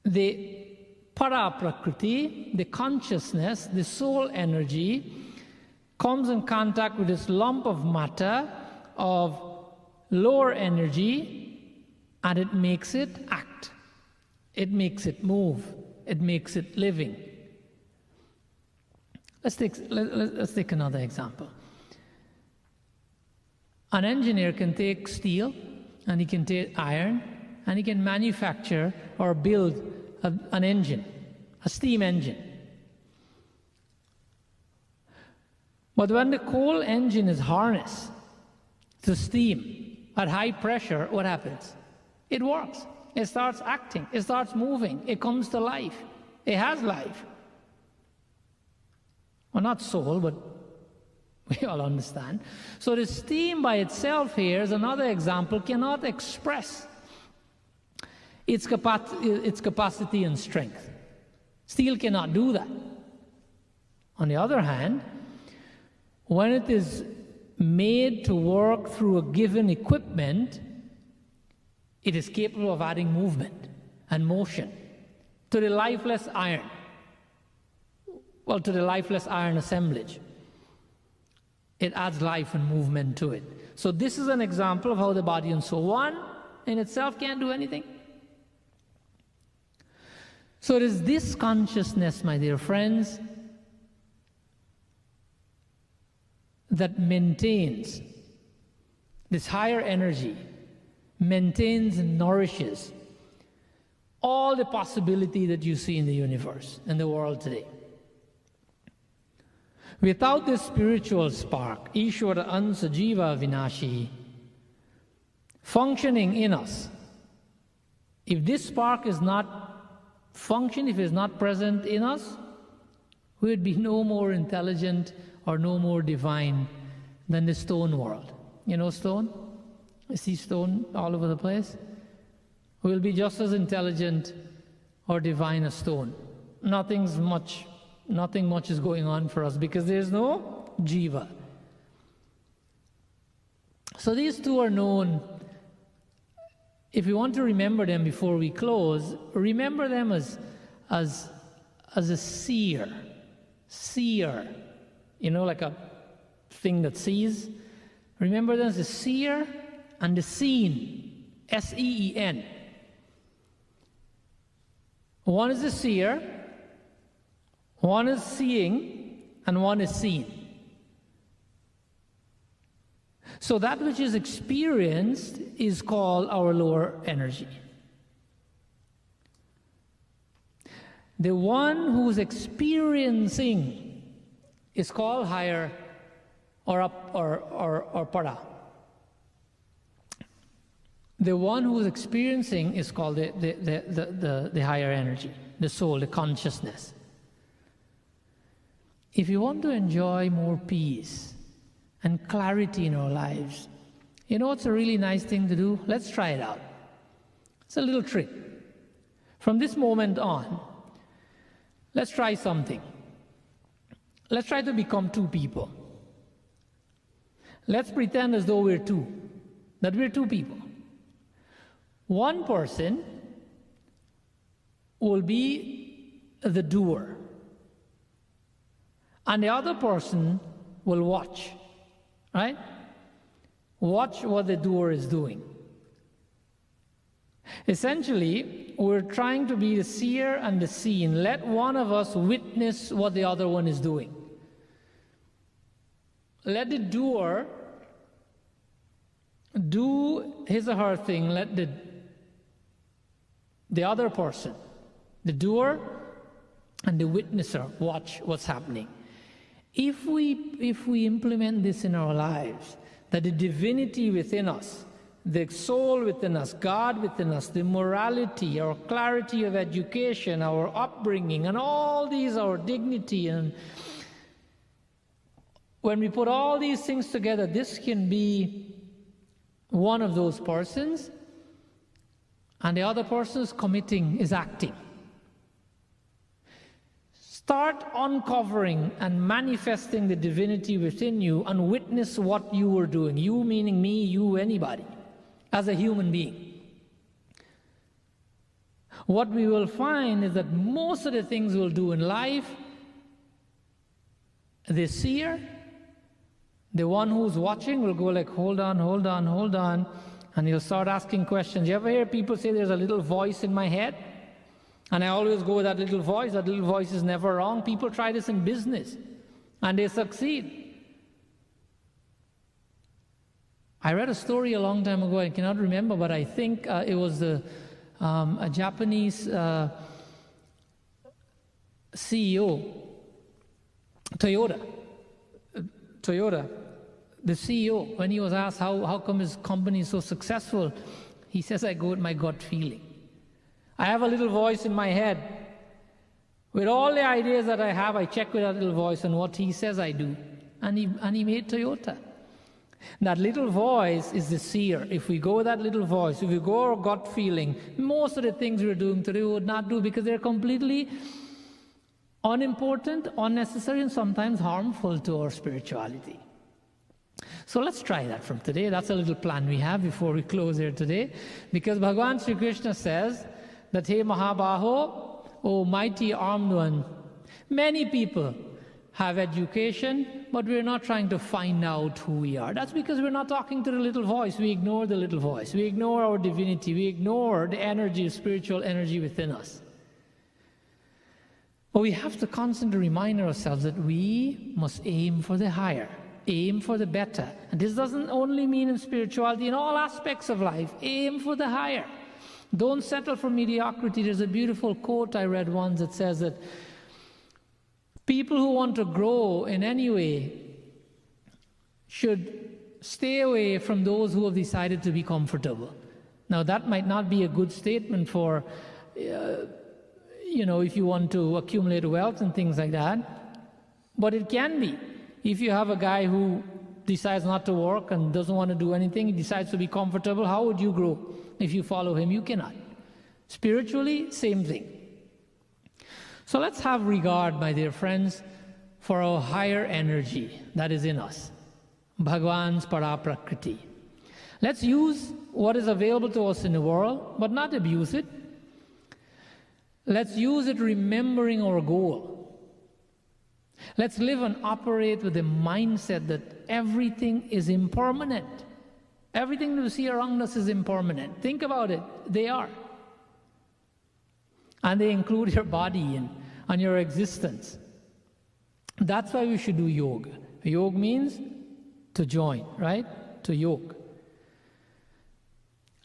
The para prakriti, the consciousness, the soul energy, comes in contact with this lump of matter, of lower energy, and it makes it act. It makes it move. It makes it living. Let's take another example. An engineer can take steel, and he can take iron, and he can manufacture or build an engine, a steam engine. But when the coal engine is harnessed to steam at high pressure, what happens? It works. It starts acting. It starts moving. It comes to life. It has life. Well, not soul, but we all understand. So the steam by itself here is another example, cannot express its capacity and strength. Steel cannot do that. On the other hand, when it is made to work through a given equipment, it is capable of adding movement and motion to the lifeless iron. Well, to the lifeless iron assemblage. It adds life and movement to it. So this is an example of how the body and soul, one in itself can't do anything. So it is this consciousness, my dear friends, that maintains this higher energy, maintains and nourishes all the possibility that you see in the universe and the world today. Without this spiritual spark, Ishvara Ansa Jiva Vinashi, functioning in us, if this spark is not functioning, if it is not present in us, we would be no more intelligent or no more divine than the stone world. You know stone? I see stone all over the place. We'll be just as intelligent or divine as stone. Nothing much is going on for us because there's no jiva. So these two are known. If you want to remember them before we close, remember them as a seer. Seer. You know, like a thing that sees. Remember them as a seer and the seen. S-E-E-N. One is a seer, one is seeing, and one is seen. So that which is experienced is called our lower energy. The one who's experiencing is called higher or up or para. The one who's experiencing is called the higher energy, the soul, the consciousness. If you want to enjoy more peace and clarity in our lives, you know what's a really nice thing to do? Let's try it out. It's a little trick. From this moment on, let's try something. Let's try to become two people. Let's pretend as though we're two, that we're two people. One person will be the doer, and the other person will watch, right? Watch what the doer is doing. Essentially, we're trying to be the seer and the seen. Let one of us witness what the other one is doing. Let the doer do his or her thing. Let the other person, the doer and the witnesser, watch what's happening. If we implement this in our lives, that the divinity within us, the soul within us, God within us, the morality, our clarity of education, our upbringing, and all these, our dignity, and when we put all these things together, this can be one of those persons, and the other person is committing, is acting. Start uncovering and manifesting the divinity within you and witness what you were doing. You meaning me, you, anybody, as a human being. What we will find is that most of the things we'll do in life, the seer, the one who's watching, will go like, hold on, hold on, hold on, and he'll start asking questions. You ever hear people say there's a little voice in my head? And I always go with that little voice. That little voice is never wrong. People try this in business, and they succeed. I read a story a long time ago, I cannot remember, but I think it was a Japanese CEO, Toyota, the CEO, when he was asked how come his company is so successful, he says, I go with my gut feeling. I have a little voice in my head. With all the ideas that I have, I check with that little voice, and what he says I do. And he made Toyota. That little voice is the seer. If we go with that little voice, if we go our gut feeling, most of the things we're doing today we would not do, because they're completely unimportant, unnecessary, and sometimes harmful to our spirituality. So let's try that from today. That's a little plan we have before we close here today. Because Bhagavan Sri Krishna says that, hey Mahabaho, O mighty armed one, many people have education, but we're not trying to find out who we are. That's because we're not talking to the little voice. We ignore the little voice. We ignore our divinity. We ignore the energy, spiritual energy within us. But we have to constantly remind ourselves that we must aim for the higher, aim for the better. And this doesn't only mean in spirituality, in all aspects of life. Aim for the higher. Don't settle for mediocrity. There's a beautiful quote I read once that says that people who want to grow in any way should stay away from those who have decided to be comfortable. Now, that might not be a good statement for, if you want to accumulate wealth and things like that, but it can be. If you have a guy who decides not to work and doesn't want to do anything, he decides to be comfortable, how would you grow if you follow him? You cannot. Spiritually, same thing. So let's have regard, my dear friends, for our higher energy that is in us, Bhagwan's Paraprakriti. Let's use what is available to us in the world, but not abuse it. Let's use it remembering our goal. Let's live and operate with the mindset that everything is impermanent. Everything we see around us is impermanent. Think about it. They are. And they include your body and your existence. That's why we should do yoga. Yoga means to join, right? To yoga.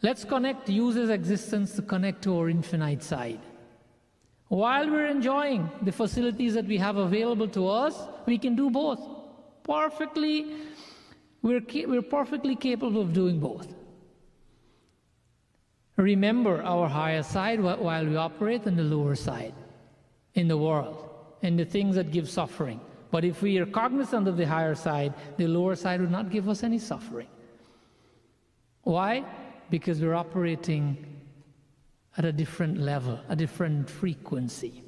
Let's use this existence to connect to our infinite side. While we're enjoying the facilities that we have available to us, we can do both. We're perfectly capable of doing both. Remember our higher side while we operate on the lower side in the world, in the things that give suffering. But if we are cognizant of the higher side, the lower side would not give us any suffering. Why? Because we're operating at a different level, a different frequency.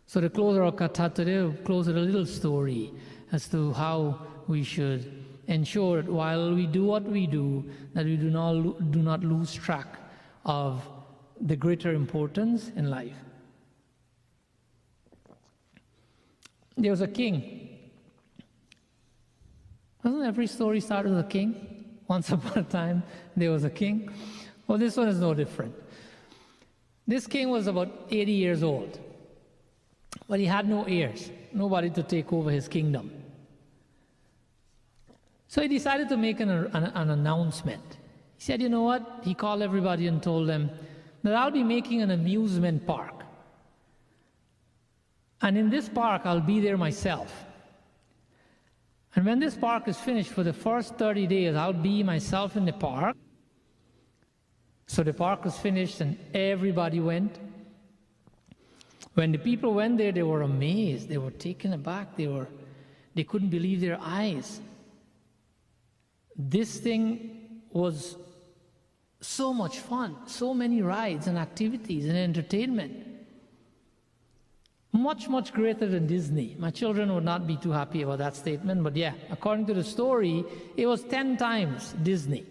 So to close our katha today, we'll close with a little story as to how we should ensure that while we do what we do, that we do not lose track of the greater importance in life. There was a king. Doesn't every story start with a king? Once upon a time, there was a king. Well, this one is no different. This king was about 80 years old, but he had no heirs, nobody to take over his kingdom. So he decided to make an announcement. He said, you know what? He called everybody and told them that I'll be making an amusement park. And in this park, I'll be there myself. And when this park is finished, for the first 30 days, I'll be myself in the park. So the park was finished and everybody went. When the people went there, they were amazed. They were taken aback. They couldn't believe their eyes. This thing was so much fun, so many rides and activities and entertainment. Much, much greater than Disney. My children would not be too happy about that statement, but yeah, according to the story, it was 10 times Disney.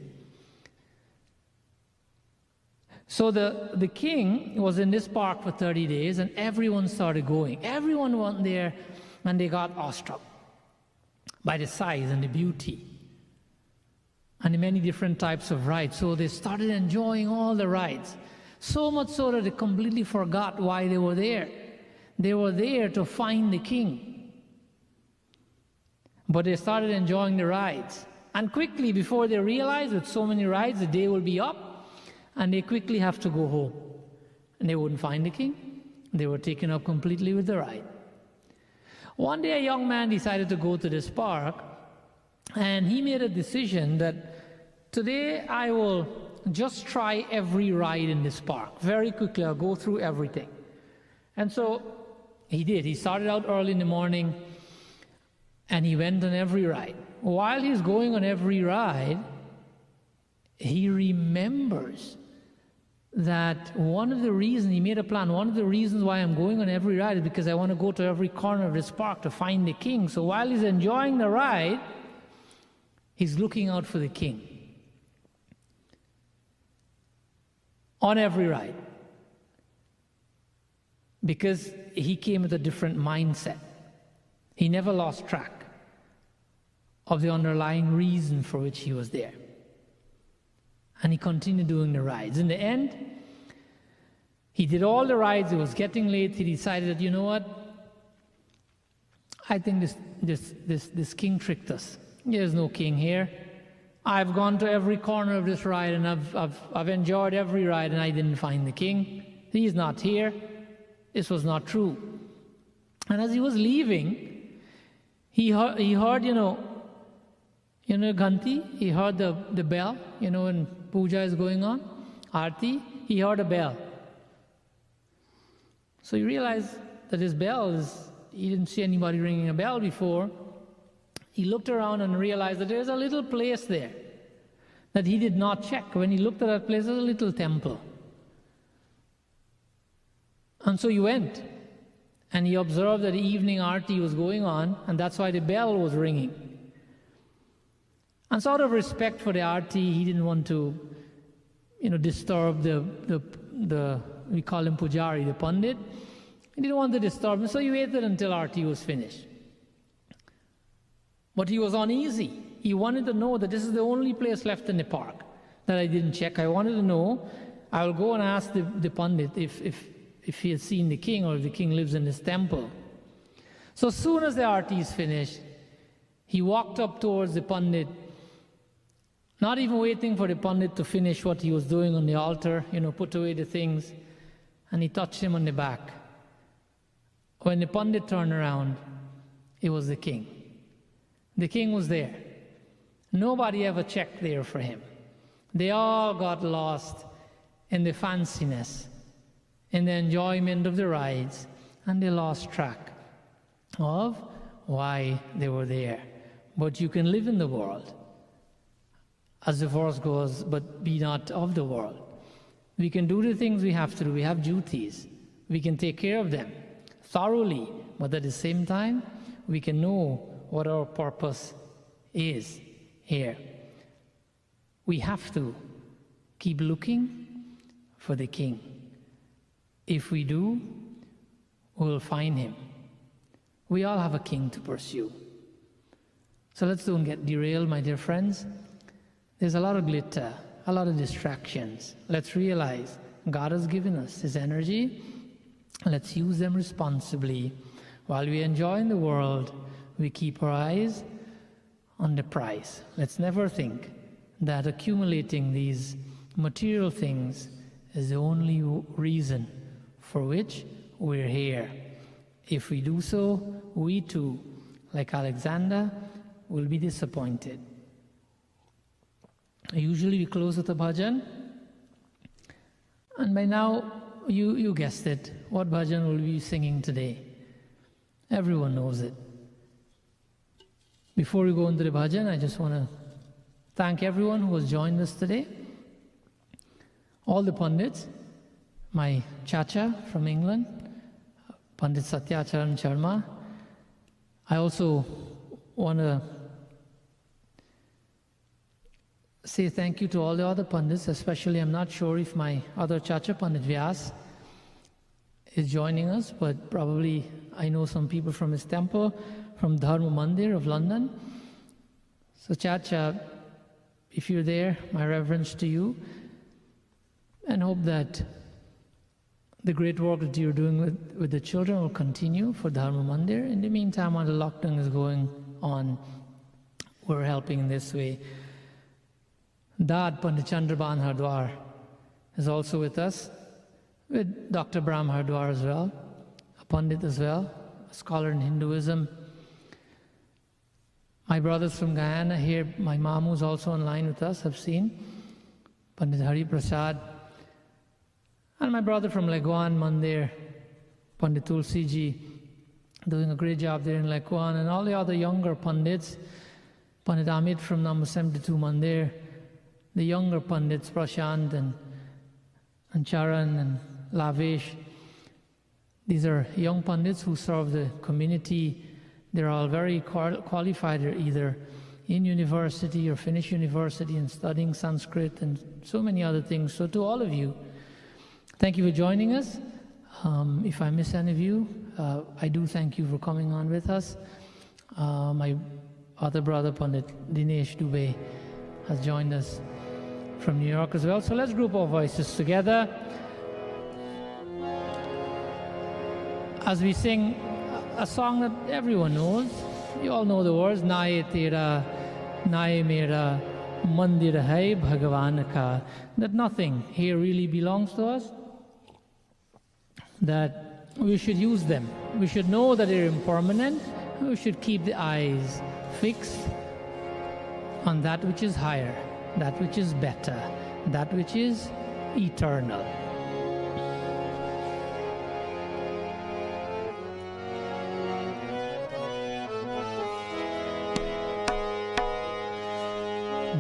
So the king was in this park for 30 days, and everyone started going. Everyone went there, and they got awestruck by the size and the beauty and the many different types of rides. So they started enjoying all the rides, so much so that they completely forgot why they were there. They were there to find the king. But they started enjoying the rides. And quickly, before they realized, with so many rides, the day will be up, and they quickly have to go home. And they wouldn't find the king. They were taken up completely with the ride. One day, a young man decided to go to this park, and he made a decision that today I will just try every ride in this park. Very quickly, I'll go through everything. And so he did. He started out early in the morning, and he went on every ride. While he's going on every ride, he remembers that one of the reasons, he made a plan, one of the reasons why I'm going on every ride is because I want to go to every corner of this park to find the king. So while he's enjoying the ride, he's looking out for the king. On every ride. Because he came with a different mindset. He never lost track of the underlying reason for which he was there. And he continued doing the rides. In the end, he did all the rides. It was getting late. He decided that, you know what? I think this king tricked us. There's no king here. I've gone to every corner of this ride, and I've enjoyed every ride, and I didn't find the king. He's not here. This was not true. And as he was leaving, he heard, you know, Ghanti, he heard the bell, when puja is going on, Aarti, he heard a bell. So he realized that his bell he didn't see anybody ringing a bell before. He looked around and realized that there's a little place there that he did not check. When he looked at that place, there's a little temple. And so he went, and he observed that the evening Aarti was going on, and that's why the bell was ringing. And so out of respect for the Aarti, he didn't want to, disturb the we call him Pujari, the Pandit. He didn't want to disturb him, so he waited until Aarti was finished. But he was uneasy. He wanted to know that this is the only place left in the park that I didn't check. I wanted to know. I'll go and ask the Pandit if he has seen the king, or if the king lives in this temple. So as soon as the Aarti is finished, he walked up towards the Pandit, not even waiting for the Pandit to finish what he was doing on the altar, put away the things, and he touched him on the back. When the Pandit turned around, it was the king. The king was there. Nobody ever checked there for him. They all got lost in the fanciness, in the enjoyment of the rides, and they lost track of why they were there. But you can live in the world, as the verse goes, but be not of the world. We can do the things we have to do. We have duties. We can take care of them thoroughly, but at the same time, we can know what our purpose is here. We have to keep looking for the king. If we do, we'll find him. We all have a king to pursue. So let's don't get derailed, my dear friends. There's a lot of glitter, a lot of distractions. Let's realize God has given us his energy. Let's use them responsibly. While we enjoy in the world, we keep our eyes on the prize. Let's never think that accumulating these material things is the only reason for which we're here. If we do so, we too, like Alexander, will be disappointed. Usually we close with a bhajan, and by now you guessed it. What bhajan will we be singing today? Everyone knows it. Before we go into the bhajan, I just want to thank everyone who has joined us today. All the Pandits, my Chacha from England, Pandit Satyacharan Sharma. I also want to say thank you to all the other Pandits, especially I'm not sure if my other Chacha Pandit Vyas is joining us, but probably I know some people from his temple, from Dharma Mandir of London. So Chacha, if you're there, my reverence to you, and hope that the great work that you're doing with the children will continue for Dharma Mandir. In the meantime, while the lockdown is going on, we're helping in this way. Dad Pandit Chandraban Hardwar is also with us, with Dr. Brahm Hardwar as well, a Pandit as well, a scholar in Hinduism. My brothers from Guyana here, my mom who's also online with us, have seen Pandit Hari Prasad. And my brother from Legwan Mandir, Pandit Tulsi Ji, doing a great job there in Legwan, and all the other younger Pandits, Pandit Amit from number 72 Mandir, the younger Pandits, Prashant and Charan and Lavesh. These are young Pandits who serve the community. They're all very qualified. They're either in university or finished university and studying Sanskrit and so many other things. So to all of you, thank you for joining us. If I miss any of you, I do thank you for coming on with us. My other brother, Pandit Dinesh Dubey, has joined us from New York as well. So let's group our voices together as we sing a song that everyone knows. You all know the words, Naye Tera, Naye Mera, Mandir Hai Bhagavan Ka, that nothing here really belongs to us, that we should use them. We should know that they're impermanent. We should keep the eyes fixed on that which is higher, that which is better, that which is eternal.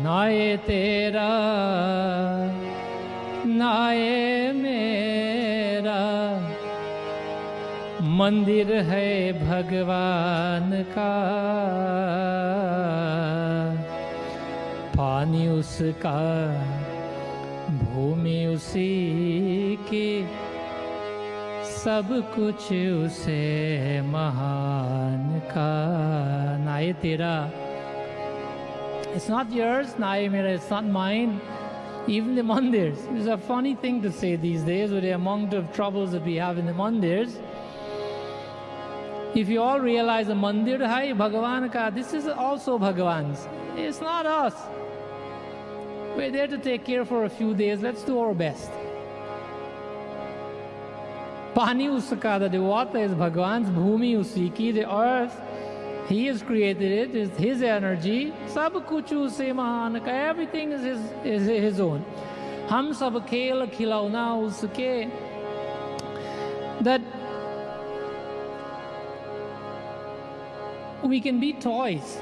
Naye tera, naye mera, mandir hai Bhagwan ka, पानी उसका, भूमि उसी की, सब कुछ उसे महान का. नाये तेरा, it's not yours, naye mera, it's not mine. Even the mandirs, it's a funny thing to say these days with the amount of troubles that we have in the mandirs. If you all realize the mandir hai Bhagavan ka, this is also Bhagavan's. It's not us. We're there to take care for a few days. Let's do our best. Pani uska, that the water is Bhagavan's, bhumi usi ki, the earth, He has created it, it's His energy. Sab kuchu se mahan ka, everything is his own. Hum sab khel khilauna uske. That we can be toys.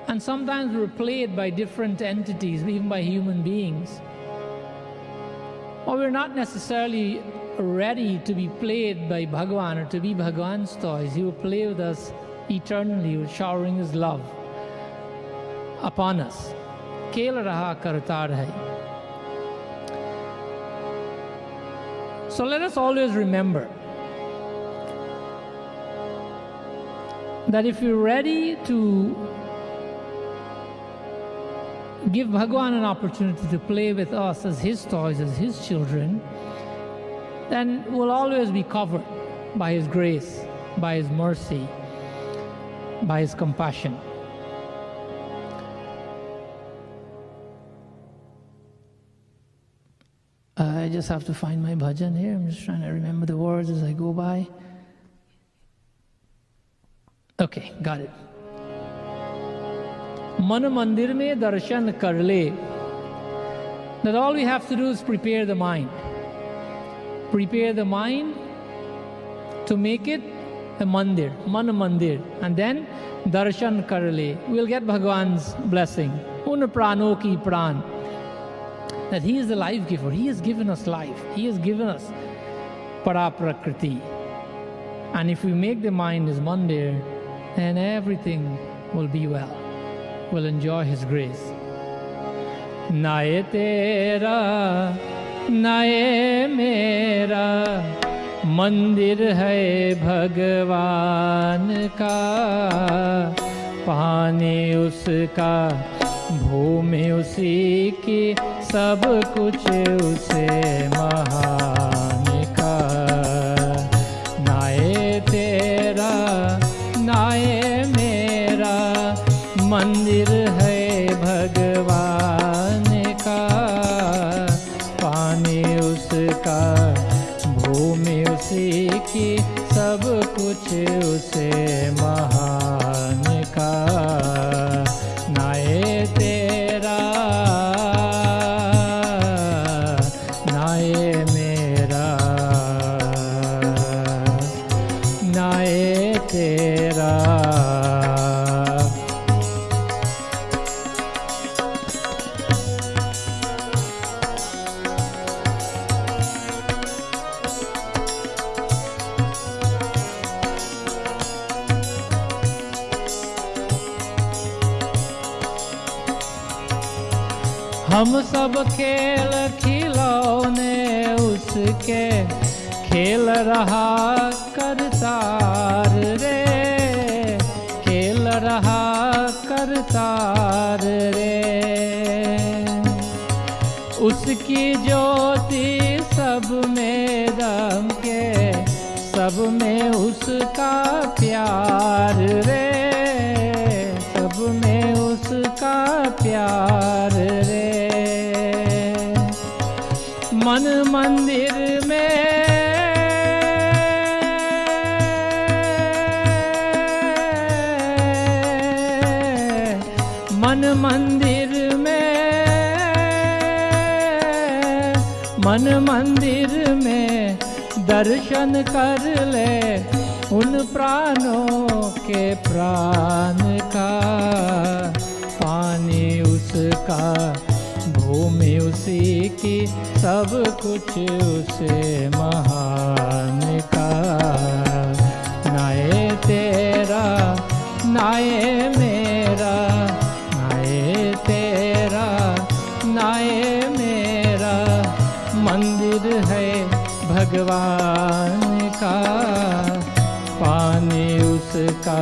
And sometimes we're played by different entities, even by human beings. Or we're not necessarily ready to be played by Bhagavan or to be Bhagavan's toys. He will play with us eternally, showering His love upon us. Kel raha kartar hai. So let us always remember that if we're ready to give Bhagavan an opportunity to play with us as His toys, as His children, then we'll always be covered by His grace, by His mercy, by His compassion. I just have to find my bhajan here. I'm just trying to remember the words as I go by. Okay, got it. Man mandir mein darshan kar le. That all we have to do is prepare the mind. Prepare the mind to make it a mandir, man mandir. And then darshan kar le. We'll get Bhagavan's blessing. Un prano ki pran. That He is the life giver. He has given us life. He has given us paraprakriti. And if we make the mind as mandir, then everything will be well. will enjoy His grace. ना ये तेरा ना ये मेरा मंदिर है भगवान का, पानी उसका भूमि उसी की, सब कुछ उसे महान का। ना ये तेरा ना ये मेरा मंदिर है भगवान का, पानी उसका भूमि उसी की, सब कुछ उसे महान का। ना ये तेरा ना ये मेरा, ना ये तेरा। हम सब खेल खिलौने उसके, खेल रहा करतार रे, खेल रहा करतार रे। उसकी ज्योति सब में दमके, सब में उसका प्यार रे, सब में उसका प्यार रे। मन मंदिर में मन मंदिर में मन मंदिर में दर्शन कर ले उन प्राणों के प्राण का, पानी उसका भूमि उसी की, सब कुछ उसे महान का। ना ये तेरा ना ये मेरा, ना ये तेरा ना ये मेरा मंदिर है भगवान का, पानी उसका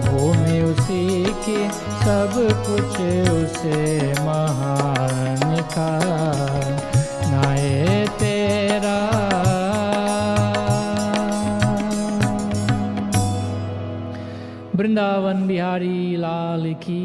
भूमि उसी की, सब कुछ उसे महान का। ना ये तेरा वृंदावन बिहारी लाल की